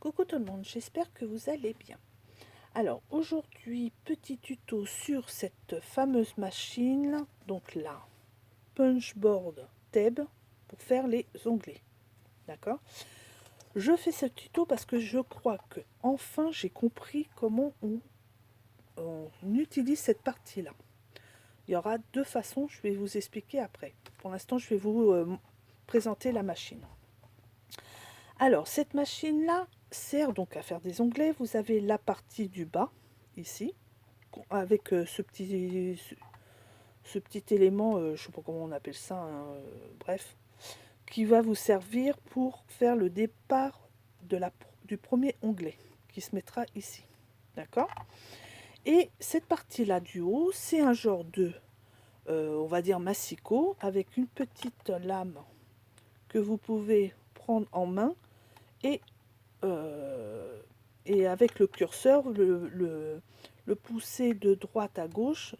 Coucou tout le monde, j'espère que vous allez bien. Alors aujourd'hui, petit tuto sur cette fameuse machine, donc la Punchboard Tab pour faire les onglets. D'accord? Je fais ce tuto parce que je crois que enfin j'ai compris comment on utilise cette partie-là. Il y aura deux façons, je vais vous expliquer après. Pour l'instant, je vais vous présenter la machine. Alors, cette machine-là sert donc à faire des onglets. Vous avez la partie du bas, ici, avec ce petit élément, je ne sais pas comment on appelle ça, hein, bref, qui va vous servir pour faire le départ du premier onglet, qui se mettra ici. D'accord? Et cette partie-là du haut, c'est un genre de, on va dire, massicot, avec une petite lame que vous pouvez prendre en main et avec le curseur, le pousser de droite à gauche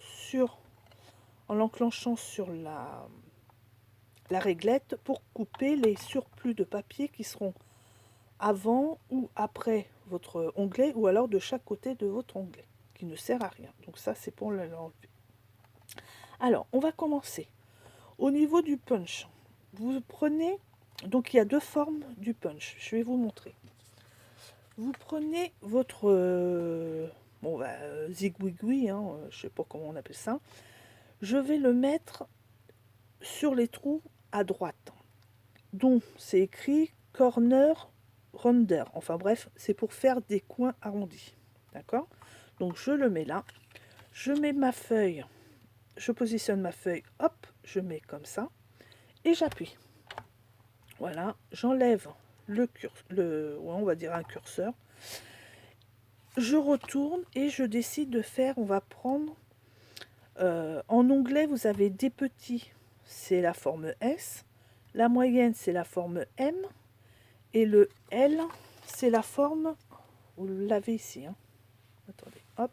en l'enclenchant sur la réglette pour couper les surplus de papier qui seront avant ou après votre onglet ou alors de chaque côté de votre onglet qui ne sert à rien. Donc ça c'est pour l'enlever. Alors on va commencer. Au niveau du punch, vous prenez, donc il y a deux formes du punch, je vais vous montrer. Vous prenez votre zigouigoui, hein, je sais pas comment on appelle ça. Je vais le mettre sur les trous à droite, dont c'est écrit corner rounder. Enfin bref, c'est pour faire des coins arrondis. D'accord? Donc je le mets là. Je mets ma feuille. Je positionne ma feuille. Hop, je mets comme ça. Et j'appuie. Voilà, j'enlève on va dire un curseur. Je retourne et je décide de faire, on va prendre, en onglet vous avez des petits, c'est la forme S, la moyenne c'est la forme M, et le L c'est la forme, vous l'avez ici, hein. Attendez, hop,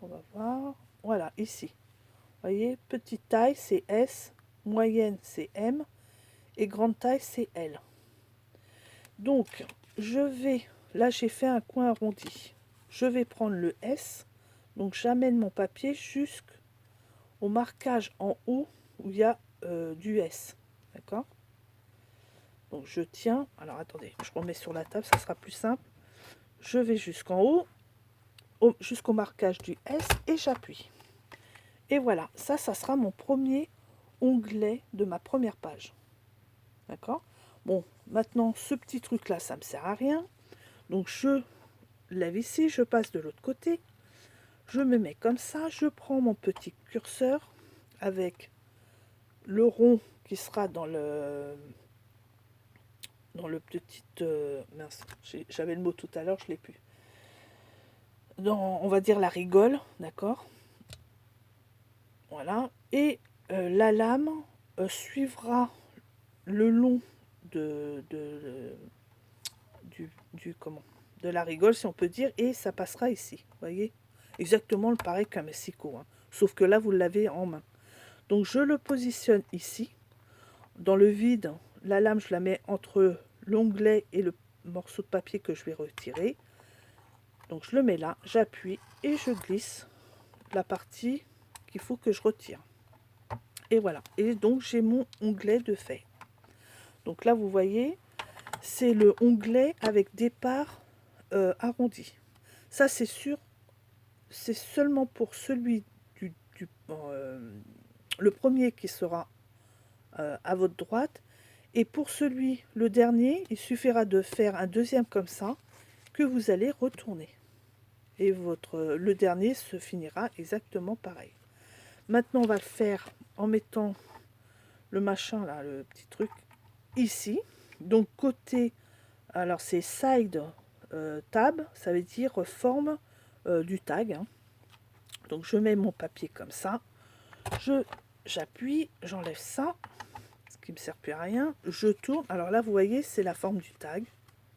on va voir, voilà, ici, vous voyez, petite taille c'est S, moyenne c'est M, et grande taille c'est L. Donc, là j'ai fait un coin arrondi, je vais prendre le S, donc j'amène mon papier jusqu'au marquage en haut où il y a du S, d'accord? Donc je tiens, alors attendez, je remets sur la table, ça sera plus simple. Je vais jusqu'en haut, jusqu'au marquage du S et j'appuie. Et voilà, ça sera mon premier onglet de ma première page. D'accord? Bon, maintenant, ce petit truc-là, ça ne me sert à rien. Donc je lève ici, je passe de l'autre côté. Je me mets comme ça, je prends mon petit curseur avec le rond qui sera dans le petit... mince, j'avais le mot tout à l'heure, je ne l'ai plus. On va dire la rigole, d'accord? Voilà. Et la lame suivra le long de la rigole, si on peut dire, et ça passera ici, vous voyez? Exactement pareil qu'un massicot, hein, sauf que là, vous l'avez en main. Donc, je le positionne ici, dans le vide. La lame, je la mets entre l'onglet et le morceau de papier que je vais retirer. Donc, je le mets là, j'appuie et je glisse la partie qu'il faut que je retire. Et voilà. Et donc, j'ai mon onglet de fait. Donc là, vous voyez, c'est le onglet avec départ arrondi. Ça, c'est sûr, c'est seulement pour celui le premier qui sera à votre droite. Et pour le dernier, il suffira de faire un deuxième comme ça, que vous allez retourner. Et le dernier se finira exactement pareil. Maintenant, on va le faire en mettant le machin là, le petit truc, ici. Donc côté, alors c'est side tab, ça veut dire forme du tag, hein. Donc je mets mon papier comme ça, j'appuie, j'enlève ça, ce qui me sert plus à rien, je tourne, alors là vous voyez c'est la forme du tag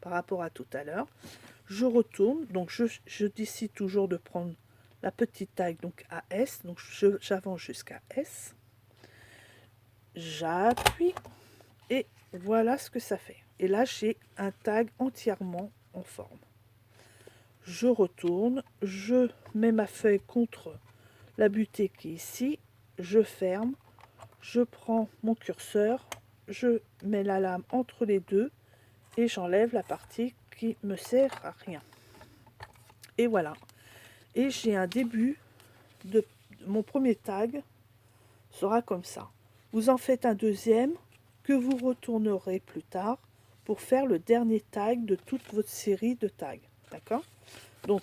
par rapport à tout à l'heure. Je retourne, donc je décide toujours de prendre la petite taille, donc à S, donc j'avance jusqu'à S, j'appuie et Voilà ce que ça fait. Et là, j'ai un tag entièrement en forme. Je retourne, je mets ma feuille contre la butée qui est ici, je ferme, je prends mon curseur, je mets la lame entre les deux et j'enlève la partie qui me sert à rien. Et voilà. Et j'ai un début de mon premier tag sera comme ça. Vous en faites un deuxième que vous retournerez plus tard pour faire le dernier tag de toute votre série de tags. D'accord? Donc,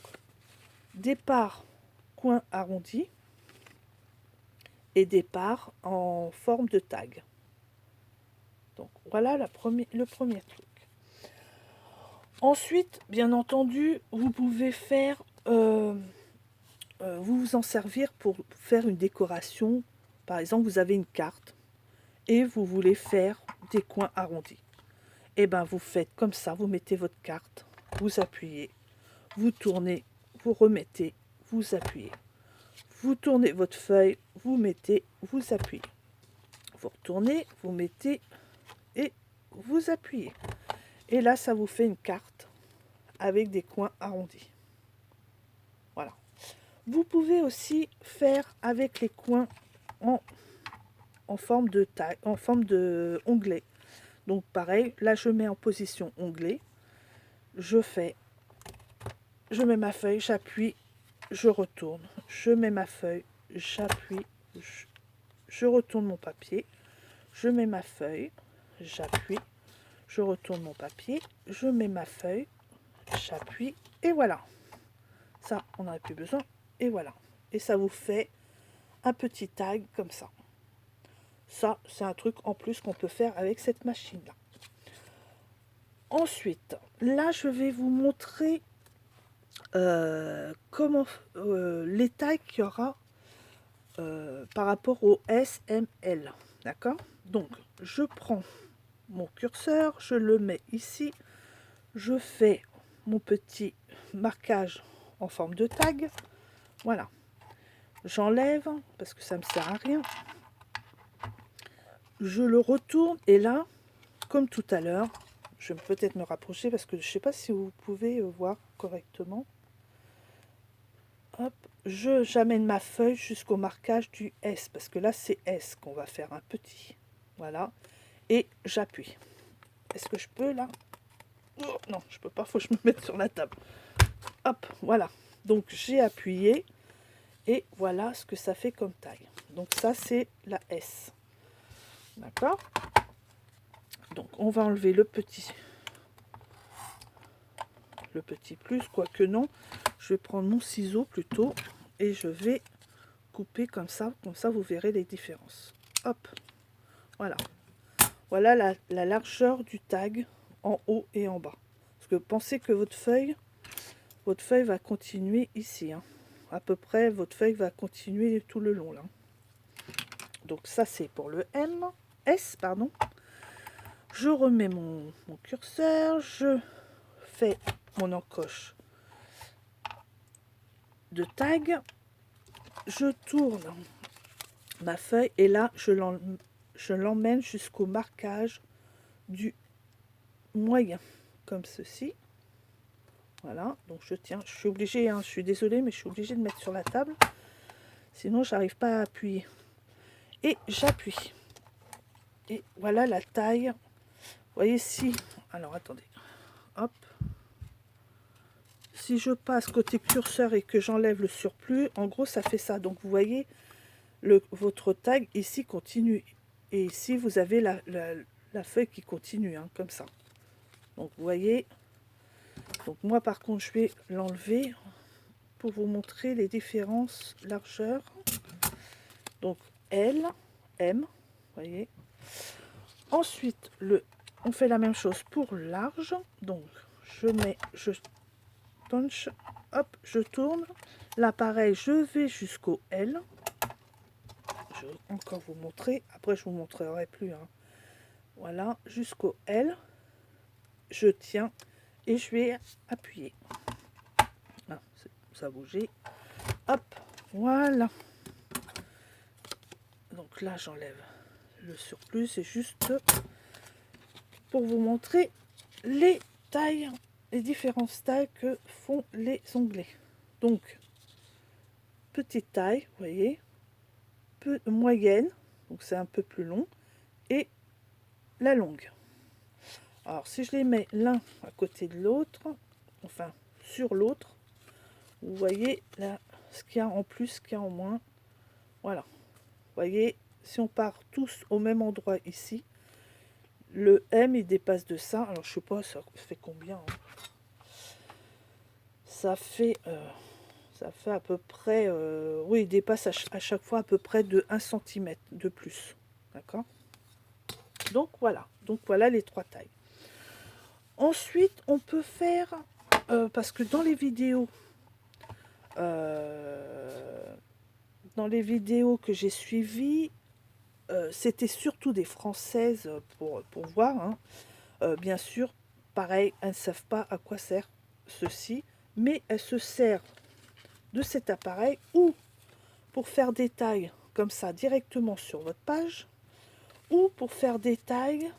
départ coin arrondi et départ en forme de tag. Donc, voilà le premier truc. Ensuite, bien entendu, vous pouvez faire, vous en servir pour faire une décoration. Par exemple, vous avez une carte et vous voulez faire des coins arrondis. Et bien, vous faites comme ça, vous mettez votre carte, vous appuyez, vous tournez, vous remettez, vous appuyez. Vous tournez votre feuille, vous mettez, vous appuyez. Vous retournez, vous mettez et vous appuyez. Et là, ça vous fait une carte avec des coins arrondis. Voilà. Vous pouvez aussi faire avec les coins en forme de taille, en forme de onglet. Donc pareil, là je mets en position onglet. Je mets ma feuille, j'appuie, je retourne. Je mets ma feuille, j'appuie, je retourne mon papier. Je mets ma feuille, j'appuie, je retourne mon papier, je mets ma feuille, j'appuie, et voilà. Ça, on n'en a plus besoin, et voilà. Et ça vous fait un petit tag comme ça. Ça, c'est un truc en plus qu'on peut faire avec cette machine-là. Ensuite, là, je vais vous montrer comment les tailles qu'il y aura par rapport au SML. D'accord? Donc, je prends mon curseur, je le mets ici, je fais mon petit marquage en forme de tag. Voilà. J'enlève parce que ça ne me sert à rien. Je le retourne et là, comme tout à l'heure, je vais peut-être me rapprocher parce que je ne sais pas si vous pouvez voir correctement. Hop, j'amène ma feuille jusqu'au marquage du S parce que là c'est S qu'on va faire un petit. Voilà. Et j'appuie. Est-ce que je peux là? Oh, non, je peux pas, faut que je me mette sur la table. Hop, voilà. Donc j'ai appuyé et voilà ce que ça fait comme taille. Donc ça c'est la S. D'accord? Donc on va enlever le petit plus, quoique non. Je vais prendre mon ciseau plutôt et je vais couper comme ça vous verrez les différences. Hop, voilà. Voilà la largeur du tag en haut et en bas. Parce que pensez que votre feuille va continuer ici. Hein. À peu près, votre feuille va continuer tout le long là. Donc ça c'est pour le S, pardon. Je remets mon curseur, je fais mon encoche de tag, je tourne ma feuille et là je l'emmène jusqu'au marquage du moyen, comme ceci. Voilà, donc je tiens, je suis obligée, hein, je suis désolée, mais je suis obligée de mettre sur la table, sinon j'arrive pas à appuyer. Et j'appuie. Et voilà la taille. Vous voyez si, alors attendez, hop. Si je passe côté curseur et que j'enlève le surplus, en gros ça fait ça. Donc vous voyez, votre tag ici continue. Et ici vous avez la feuille qui continue, hein, comme ça. Donc vous voyez, donc moi par contre je vais l'enlever pour vous montrer les différences largeur. Donc L, M, vous voyez. Ensuite, on fait la même chose pour large. Donc je punch, hop, je tourne. Là pareil, je vais jusqu'au L. Je vais encore vous montrer. Après je vous montrerai plus. Hein. Voilà, jusqu'au L. Je tiens et je vais appuyer. Ah, ça a bougé. Hop, voilà. Donc là j'enlève le surplus, c'est juste pour vous montrer les tailles, les différentes tailles que font les onglets. Donc, petite taille, vous voyez, moyenne, donc c'est un peu plus long, et la longue. Alors, si je les mets l'un à côté de l'autre, enfin, sur l'autre, vous voyez là, ce qu'il y a en plus, ce qu'il y a en moins. Voilà. Vous voyez, si on part tous au même endroit ici, le M, il dépasse de ça. Alors, je sais pas, ça fait combien hein. Ça fait à peu près... oui, il dépasse à chaque fois à peu près de 1 cm de plus. D'accord? Donc, voilà. Donc, voilà les 3 tailles. Ensuite, on peut faire... parce que dans les vidéos... que j'ai suivies, c'était surtout des Françaises pour voir. Hein. Bien sûr, pareil, elles ne savent pas à quoi sert ceci, mais elles se servent de cet appareil ou pour faire des tailles comme ça directement sur votre page, ou pour faire des tailles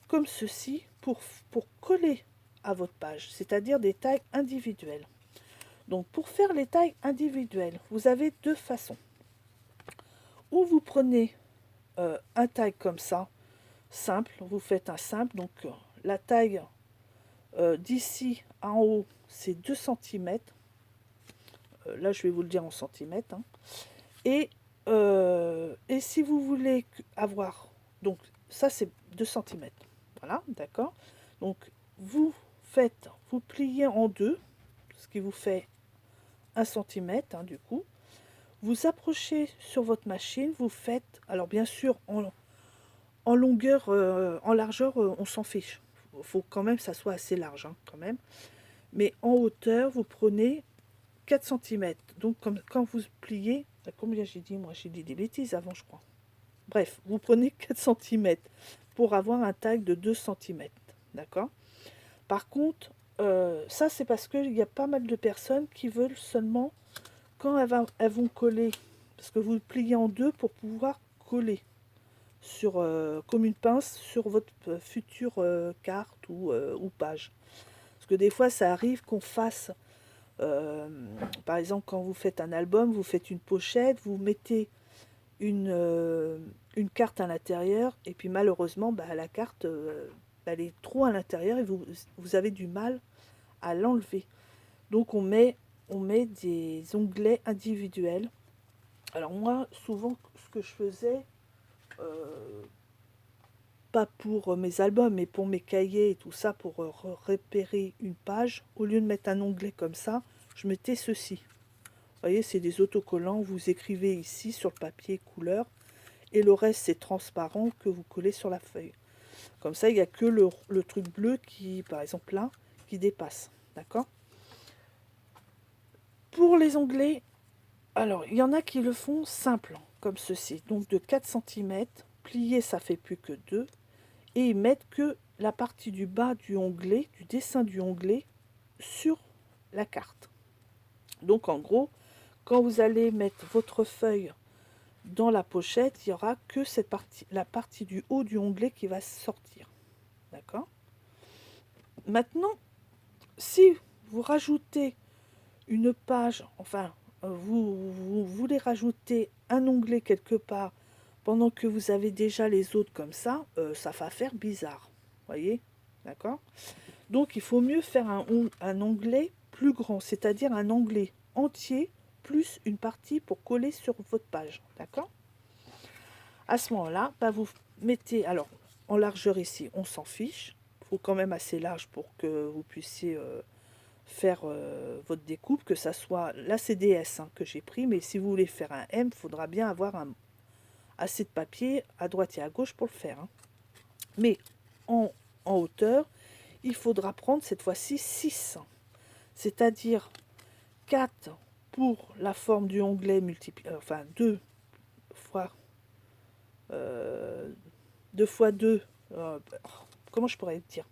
comme ceci pour coller à votre page, c'est-à-dire des tailles individuelles. Donc pour faire les tailles individuelles, vous avez 2 façons. Ou vous prenez un taille comme ça, simple, vous faites un simple, donc la taille d'ici en haut, c'est 2 cm. Là, je vais vous le dire en centimètres. Hein. Et si vous voulez avoir... Donc, ça, c'est 2 cm. Voilà, d'accord. Donc, vous pliez en deux, ce qui vous fait 1 cm, hein, du coup. Vous approchez sur votre machine, vous faites... Alors, bien sûr, en longueur, en largeur, on s'en fiche. Il faut quand même que ça soit assez large, hein, quand même. Mais en hauteur, vous prenez 4 cm. Donc, quand vous pliez, combien j'ai dit? Moi, j'ai dit des bêtises avant, je crois. Bref, vous prenez 4 cm pour avoir un taille de 2 cm. D'accord? Par contre, ça, c'est parce qu'il y a pas mal de personnes qui veulent seulement, quand elles vont coller, parce que vous le pliez en deux pour pouvoir coller sur, comme une pince sur votre future carte ou page. Parce que des fois, ça arrive qu'on fasse... par exemple, quand vous faites un album, vous faites une pochette, vous mettez une carte à l'intérieur, et puis malheureusement, la carte, elle est trop à l'intérieur et vous avez du mal à l'enlever. Donc on met des onglets individuels. Alors moi, souvent, ce que je faisais, pas pour mes albums, mais pour mes cahiers et tout ça, pour repérer une page, au lieu de mettre un onglet comme ça, je mettais ceci. Vous voyez, c'est des autocollants, vous écrivez ici sur le papier couleur, et le reste c'est transparent que vous collez sur la feuille. Comme ça, il n'y a que le truc bleu qui, par exemple là, qui dépasse. D'accord? Pour les onglets, alors il y en a qui le font simple, comme ceci. Donc de 4 cm, plié ça fait plus que 2, et ils mettent que la partie du bas du onglet, du dessin du onglet, sur la carte. Donc en gros, quand vous allez mettre votre feuille dans la pochette, il n'y aura que cette partie, la partie du haut du onglet qui va sortir. D'accord? Maintenant, si vous rajoutez une page, enfin, vous voulez rajouter un onglet quelque part pendant que vous avez déjà les autres comme ça va faire bizarre. Voyez? D'accord? Donc, il faut mieux faire un onglet plus grand, c'est-à-dire un onglet entier plus une partie pour coller sur votre page. D'accord? À ce moment-là, vous mettez, alors en largeur ici, on s'en fiche. Il faut quand même assez large pour que vous puissiez faire votre découpe, que ça soit, là c'est des S hein, que j'ai pris, mais si vous voulez faire un M, il faudra bien avoir assez de papier à droite et à gauche pour le faire. Hein. Mais en hauteur, il faudra prendre cette fois-ci 6, c'est-à-dire 4 pour la forme du onglet multiplié, enfin 2 fois 2 fois 2, comment je pourrais dire,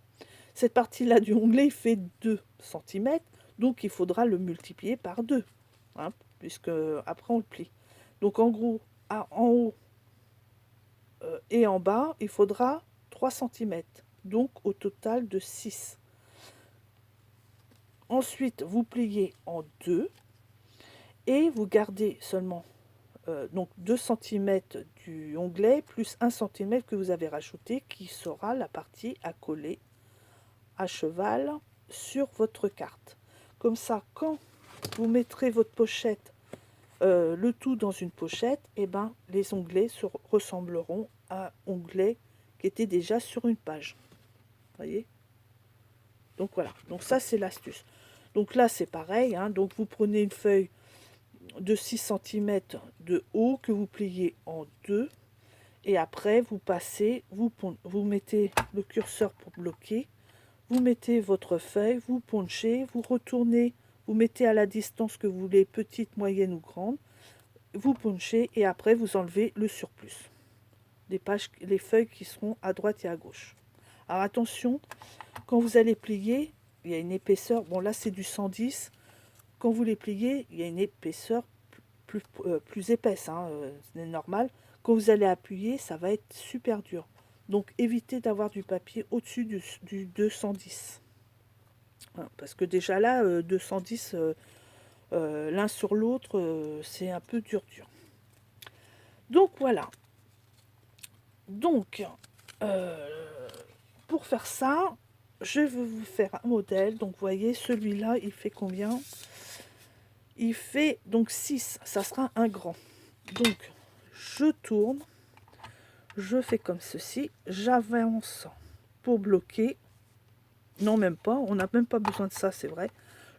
cette partie-là du onglet fait 2 cm, donc il faudra le multiplier par 2, hein, puisque après on le plie. Donc en gros, en haut et en bas, il faudra 3 cm donc au total de 6. Ensuite, vous pliez en 2 et vous gardez seulement donc 2 cm du onglet plus 1 cm que vous avez rajouté qui sera la partie à coller à cheval sur votre carte. Comme ça, quand vous mettrez votre pochette, le tout dans une pochette, et ben, les onglets ressembleront à onglets qui étaient déjà sur une page. Voyez? Donc voilà, donc ça c'est l'astuce. Donc là c'est pareil, hein. Donc vous prenez une feuille de 6 cm de haut que vous pliez en 2 et après vous passez, vous mettez le curseur pour bloquer, vous mettez votre feuille, vous ponchez, vous retournez, vous mettez à la distance que vous voulez, petite, moyenne ou grande, vous ponchez et après vous enlevez le surplus. Les feuilles qui seront à droite et à gauche. Alors attention, quand vous allez plier, il y a une épaisseur, bon là c'est du 110, quand vous les pliez, il y a une épaisseur plus épaisse, hein, c'est normal. Quand vous allez appuyer, ça va être super dur. Donc évitez d'avoir du papier au-dessus du 210. Hein, parce que déjà là, 210, l'un sur l'autre, c'est un peu dur. Donc voilà. Donc, pour faire ça, je vais vous faire un modèle. Donc, vous voyez, celui-là, il fait combien? Il fait donc 6. Ça sera un grand. Donc, je tourne. Je fais comme ceci. J'avance pour bloquer. Non, même pas. On n'a même pas besoin de ça, c'est vrai.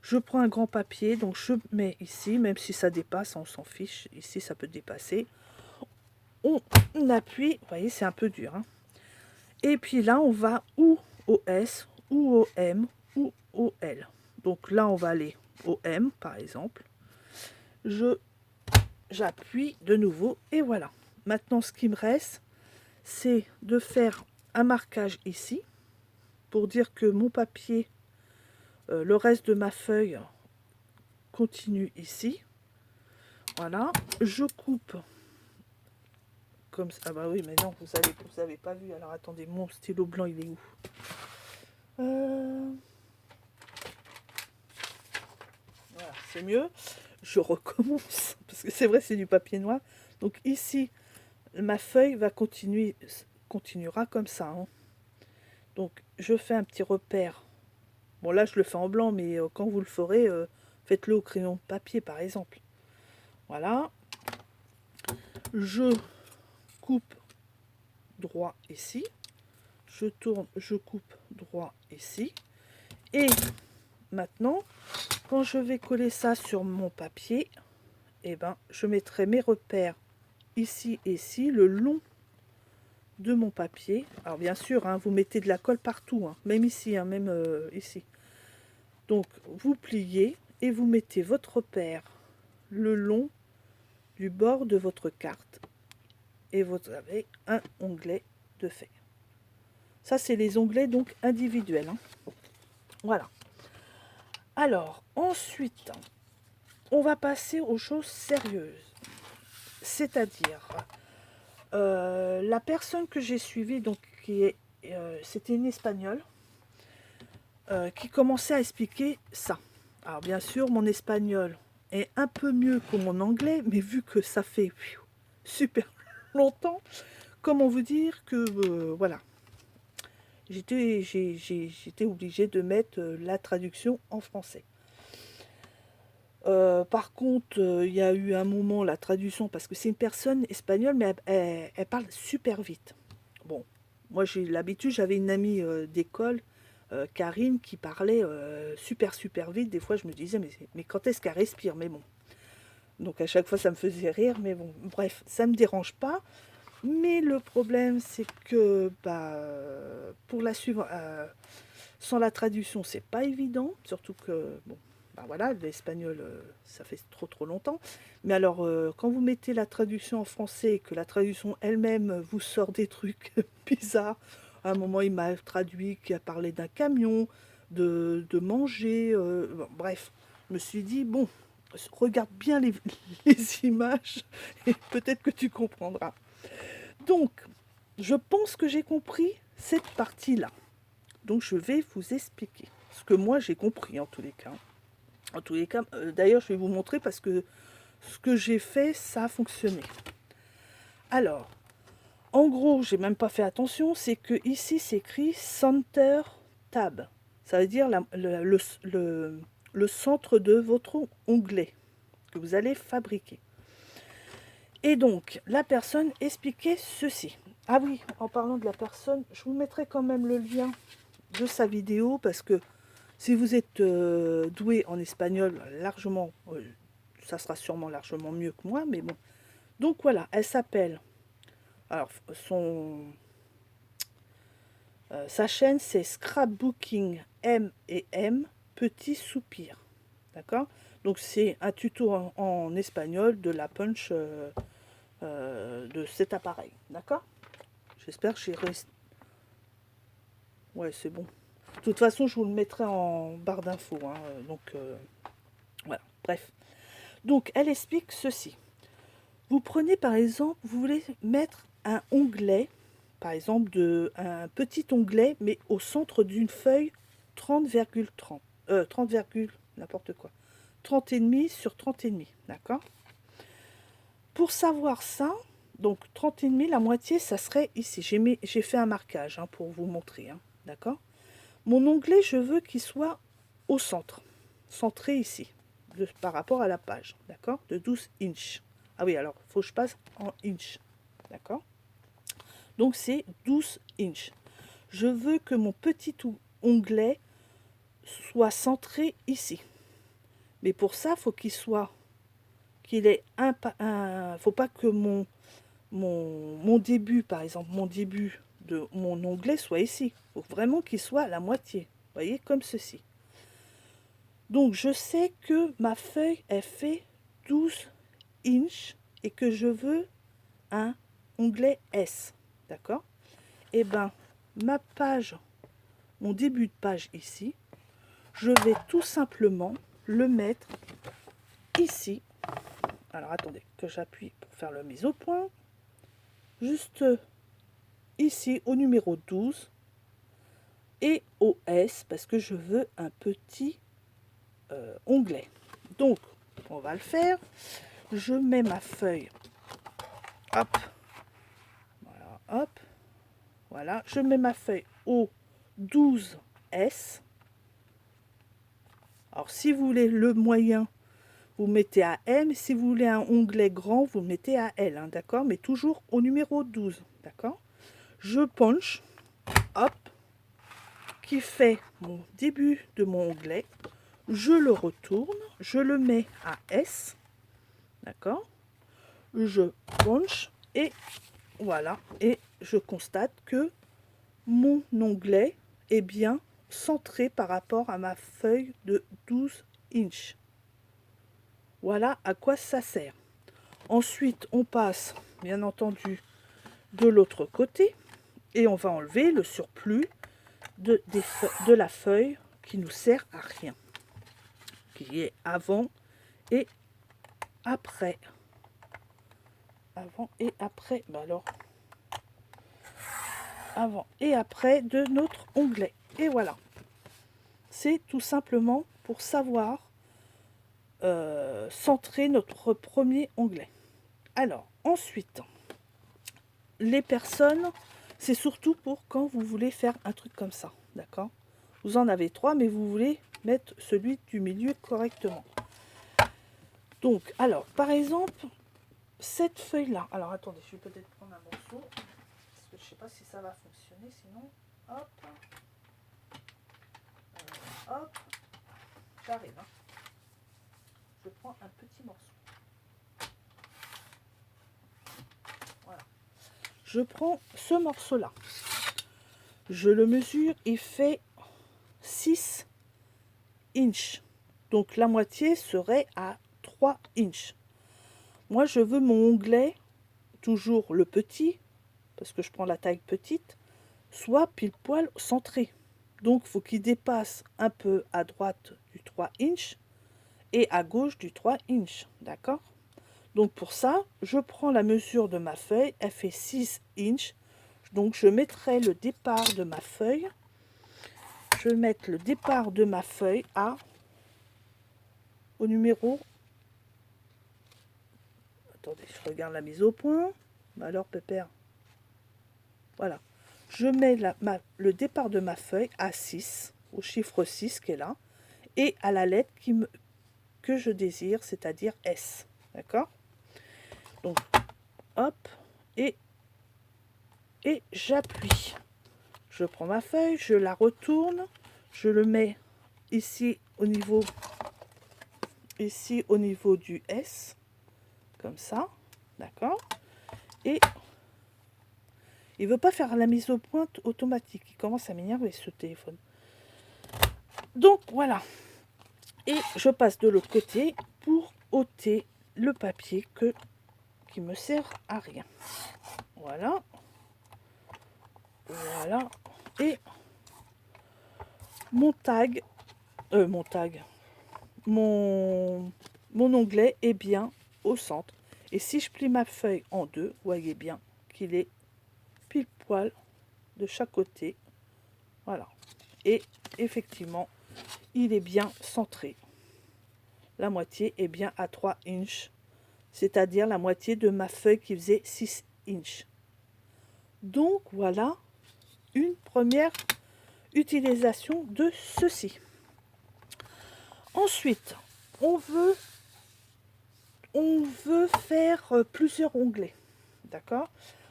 Je prends un grand papier. Donc, je mets ici. Même si ça dépasse, on s'en fiche. Ici, ça peut dépasser. On appuie. Vous voyez, c'est un peu dur, hein. Et puis là, on va ou au S, ou au M, ou au L. Donc là, on va aller au M, par exemple. J'appuie de nouveau, et voilà. Maintenant, ce qui me reste, c'est de faire un marquage ici, pour dire que mon papier, le reste de ma feuille, continue ici. Voilà. Je coupe comme ça. Ah bah oui, mais non, vous avez pas vu. Alors attendez, mon stylo blanc, il est où? Voilà, c'est mieux. Je recommence, parce que c'est vrai, c'est du papier noir. Donc ici, ma feuille continuera comme ça, hein. Donc je fais un petit repère. Bon là, je le fais en blanc, mais quand vous le ferez, faites-le au crayon de papier, par exemple. Voilà. Je coupe droit ici. Je tourne, je coupe droit ici. Et maintenant, quand je vais coller ça sur mon papier, eh ben, je mettrai mes repères ici et ici, le long de mon papier. Alors bien sûr, hein, vous mettez de la colle partout, hein, même ici, hein, même ici. Donc vous pliez et vous mettez votre repère le long du bord de votre carte. Et vous avez un onglet de fait. Ça, c'est les onglets donc individuels, hein. Voilà. Alors, ensuite, on va passer aux choses sérieuses. C'est-à-dire, la personne que j'ai suivie, donc c'était une Espagnole, qui commençait à expliquer ça. Alors bien sûr, mon espagnol est un peu mieux que mon anglais, mais vu que ça fait super longtemps, comment vous dire que voilà, j'étais obligée de mettre la traduction en français. Par contre, il y a eu un moment, la traduction, parce que c'est une personne espagnole, mais elle parle super vite. Bon, moi j'ai l'habitude, j'avais une amie d'école, Karine, qui parlait super vite. Des fois, je me disais, mais quand est-ce qu'elle respire? Mais bon. Donc à chaque fois, ça me faisait rire, mais bon, bref, ça ne me dérange pas. Mais le problème, c'est que pour la suivre, sans la traduction, c'est pas évident, surtout que, bon, voilà, l'espagnol, ça fait trop longtemps. Mais alors, quand vous mettez la traduction en français et que la traduction elle-même vous sort des trucs bizarres, à un moment, il m'a traduit qui a parlé d'un camion, de manger, bon, bref, je me suis dit, bon, regarde bien les images et peut-être que tu comprendras. Donc, je pense que j'ai compris cette partie-là. Donc je vais vous expliquer ce que moi j'ai compris en tous les cas. En tous les cas, d'ailleurs je vais vous montrer parce que ce que j'ai fait, ça a fonctionné. Alors, en gros, j'ai même pas fait attention, c'est que ici c'est écrit Center Tab. Ça veut dire le centre de votre onglet que vous allez fabriquer. Et donc, la personne expliquait ceci. Ah oui, en parlant de la personne, je vous mettrai quand même le lien de sa vidéo parce que si vous êtes doué en espagnol, largement, ça sera sûrement largement mieux que moi, mais bon. Donc voilà, elle s'appelle, alors sa chaîne c'est Scrapbooking M et M Petit Soupir, d'accord? Donc c'est un tuto en espagnol de la punch de cet appareil, d'accord? J'espère que j'ai resté. Ouais, c'est bon. De toute façon, je vous le mettrai en barre d'infos, hein, donc voilà, bref. Donc elle explique ceci. Vous prenez par exemple, vous voulez mettre un onglet, par exemple un petit onglet, mais au centre d'une feuille 30,30. 30, n'importe quoi. 30,5 sur 30,5, d'accord? Pour savoir ça, donc 30,5, la moitié, ça serait ici. J'ai fait un marquage hein, pour vous montrer, hein, d'accord? Mon onglet, je veux qu'il soit au centre, centré ici, par rapport à la page, d'accord? De 12 inches. Ah oui, alors, il faut que je passe en inch. D'accord? Donc, c'est 12 inches. Je veux que mon petit onglet soit centré ici. Mais pour ça, il faut qu'il ait faut pas que mon début, par exemple, mon début de mon onglet soit ici. Il faut vraiment qu'il soit à la moitié. Vous voyez, comme ceci. Donc, je sais que ma feuille, elle fait 12 inches et que je veux un onglet S, d'accord? Et ben ma page, mon début de page ici, je vais tout simplement le mettre ici. Alors attendez que j'appuie pour faire la mise au point. Juste ici au numéro 12 et au S parce que je veux un petit onglet. Donc on va le faire. Je mets ma feuille. Hop. Voilà, hop. Voilà, je mets ma feuille au 12S. Alors, si vous voulez le moyen, vous mettez à M. Si vous voulez un onglet grand, vous mettez à L, hein, d'accord? Mais toujours au numéro 12, d'accord? Je punch, hop, qui fait mon début de mon onglet. Je le retourne, je le mets à S, d'accord? Je punch et voilà. Et je constate que mon onglet est bien centré par rapport à ma feuille de 12 inches. Voilà à quoi ça sert. Ensuite, on passe, bien entendu, de l'autre côté et on va enlever le surplus de la feuille qui nous sert à rien, qui est avant et après. Avant et après, alors, avant et après de notre onglet. Et voilà. C'est tout simplement pour savoir centrer notre premier onglet. Alors, ensuite, les personnes, c'est surtout pour quand vous voulez faire un truc comme ça, d'accord? Vous en avez 3, mais vous voulez mettre celui du milieu correctement. Donc, alors, par exemple, cette feuille-là. Alors, attendez, je vais peut-être prendre un morceau, parce que je ne sais pas si ça va fonctionner, sinon, hop, hop, j'arrive, hein. Je prends un petit morceau. Voilà. Je prends ce morceau-là. Je le mesure, il fait 6 inches. Donc la moitié serait à 3 inches. Moi, je veux mon onglet, toujours le petit, parce que je prends la taille petite, soit pile poil centré. Donc, il faut qu'il dépasse un peu à droite du 3 inches et à gauche du 3 inches. D'accord? Donc, pour ça, je prends la mesure de ma feuille. Elle fait 6 inches. Donc, je mettrai le départ de ma feuille je vais mettre le départ de ma feuille au numéro. Attendez, je regarde la mise au point. Bah alors, pépère. Voilà. Je mets le départ de ma feuille à 6, au chiffre 6 qui est là, et à la lettre que je désire, c'est-à-dire S. D'accord? Donc, hop, et j'appuie. Je prends ma feuille, je la retourne, je le mets ici au niveau du S, comme ça, d'accord? Et il ne veut pas faire la mise au point automatique. Il commence à m'énerver ce téléphone. Donc voilà. Et je passe de l'autre côté pour ôter le papier qui me sert à rien. Voilà. Voilà. Et mon onglet est bien au centre. Et si je plie ma feuille en deux, vous voyez bien qu'il est pile poil de chaque côté. Voilà. Et effectivement, il est bien centré. La moitié est bien à 3 inches, c'est-à-dire la moitié de ma feuille qui faisait 6 inches. Donc voilà une première utilisation de ceci. Ensuite, on veut faire plusieurs onglets. D'accord?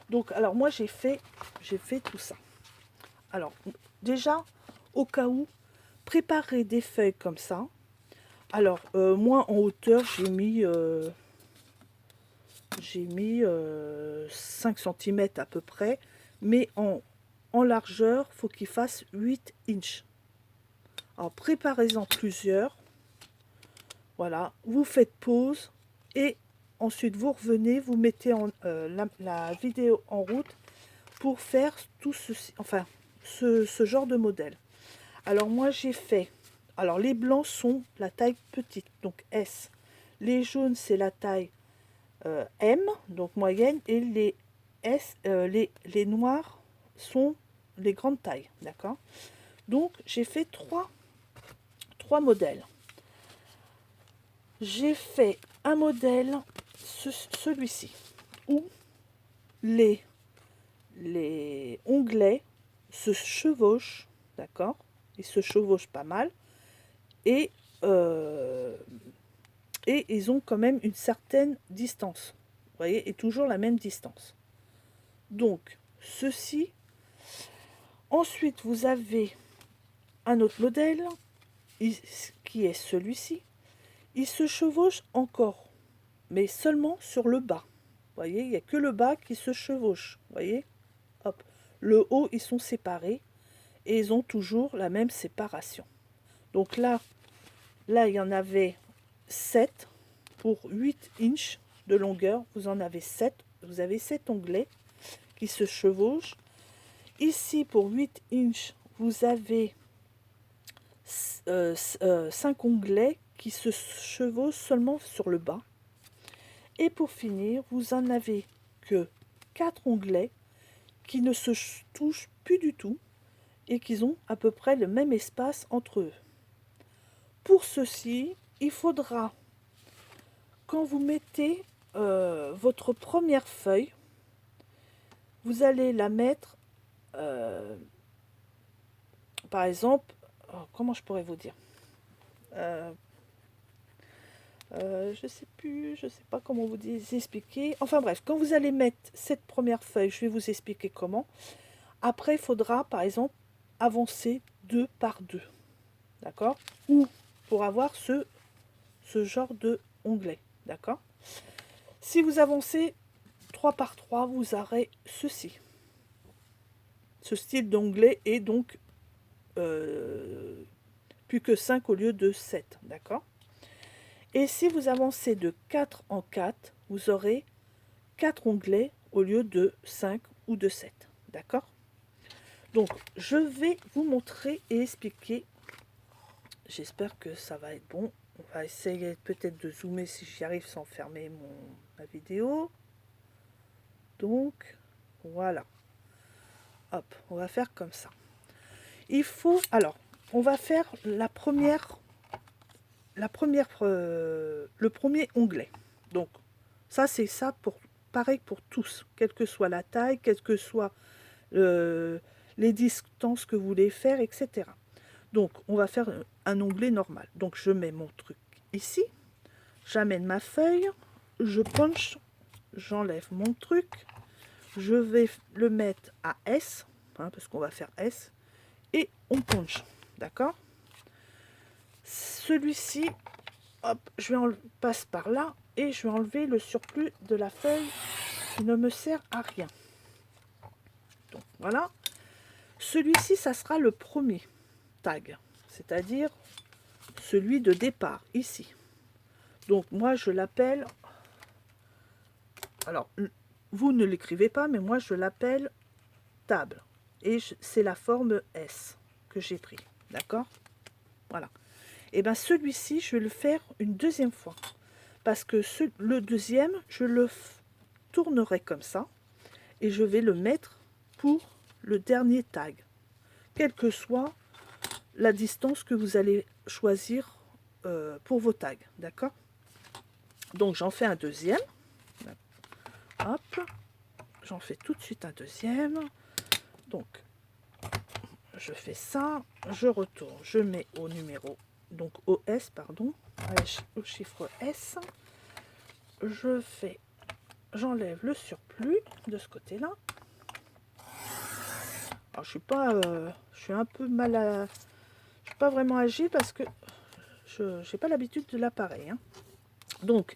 Donc, alors moi j'ai fait tout ça. Alors, déjà, au cas où, préparer des feuilles comme ça. Alors, moi en hauteur, j'ai mis 5 cm à peu près, mais en largeur, faut qu'il fasse 8 inches. Alors, préparez-en plusieurs. Voilà, vous faites pause et ensuite vous revenez, vous mettez la vidéo en route pour faire tout ceci, enfin, ce genre de modèle. Alors, moi, j'ai fait... Alors, les blancs sont la taille petite, donc S. Les jaunes, c'est la taille M, donc moyenne, et les noirs sont les grandes tailles, d'accord? Donc j'ai fait trois modèles. J'ai fait un modèle, celui-ci, où les onglets se chevauchent, d'accord? Ils se chevauchent pas mal, et ils ont quand même une certaine distance. Vous voyez, et toujours la même distance. Donc, ceci. Ensuite, vous avez un autre modèle, qui est celui-ci. Il se chevauche encore, mais seulement sur le bas. Vous voyez, il n'y a que le bas qui se chevauche. Vous voyez, hop. Le haut, ils sont séparés, et ils ont toujours la même séparation. Donc là, il y en avait 7 pour 8 inches de longueur. Vous en avez 7. Vous avez 7 onglets qui se chevauchent. Ici, pour 8 inches, vous avez 5 onglets qui se chevauchent seulement sur le bas. Et pour finir, vous en avez que 4 onglets qui ne se touchent plus du tout et qui ont à peu près le même espace entre eux. Pour ceci, il faudra, quand vous mettez votre première feuille, vous allez la mettre, par exemple, comment je pourrais vous dire, je sais pas comment vous expliquer. Enfin bref, quand vous allez mettre cette première feuille, je vais vous expliquer comment. Après, il faudra, par exemple, avancer 2 par 2, d'accord? Ou pour avoir ce genre de onglet, d'accord? Si vous avancez 3 par 3, vous aurez ceci. Ce style d'onglet est donc plus que 5 au lieu de 7, d'accord? Et si vous avancez de 4 en 4, vous aurez 4 onglets au lieu de 5 ou de 7, d'accord? Donc, je vais vous montrer et expliquer. J'espère que ça va être bon. On va essayer peut-être de zoomer si j'y arrive sans fermer ma vidéo. Donc, voilà. Hop, on va faire comme ça. Il faut... Alors, on va faire le premier onglet. Donc ça c'est ça pour pareil pour tous, quelle que soit la taille, quelle que soit les distances que vous voulez faire, etc. Donc on va faire un onglet normal. Donc je mets mon truc ici, j'amène ma feuille, je punch, j'enlève mon truc, je vais le mettre à S, hein, parce qu'on va faire S, et on punch, d'accord? Celui-ci, hop, passe par là, et je vais enlever le surplus de la feuille qui ne me sert à rien. Donc voilà. Celui-ci, ça sera le premier tag, c'est-à-dire celui de départ, ici. Donc moi, je l'appelle... Alors, vous ne l'écrivez pas, mais moi, je l'appelle table. Et c'est la forme S que j'ai pris, d'accord? Voilà. Et bien celui-ci, je vais le faire une deuxième fois. Parce que le deuxième, je le tournerai comme ça. Et je vais le mettre pour le dernier tag. Quelle que soit la distance que vous allez choisir pour vos tags, d'accord? Donc j'en fais un deuxième. Hop. J'en fais tout de suite un deuxième. Donc, je fais ça. Je retourne. Je mets au numéro, donc au S, pardon, au chiffre S. J'enlève le surplus de ce côté-là. Alors, je suis un peu mal à... Je suis pas vraiment agile parce que je n'ai pas l'habitude de l'appareil. Hein. Donc,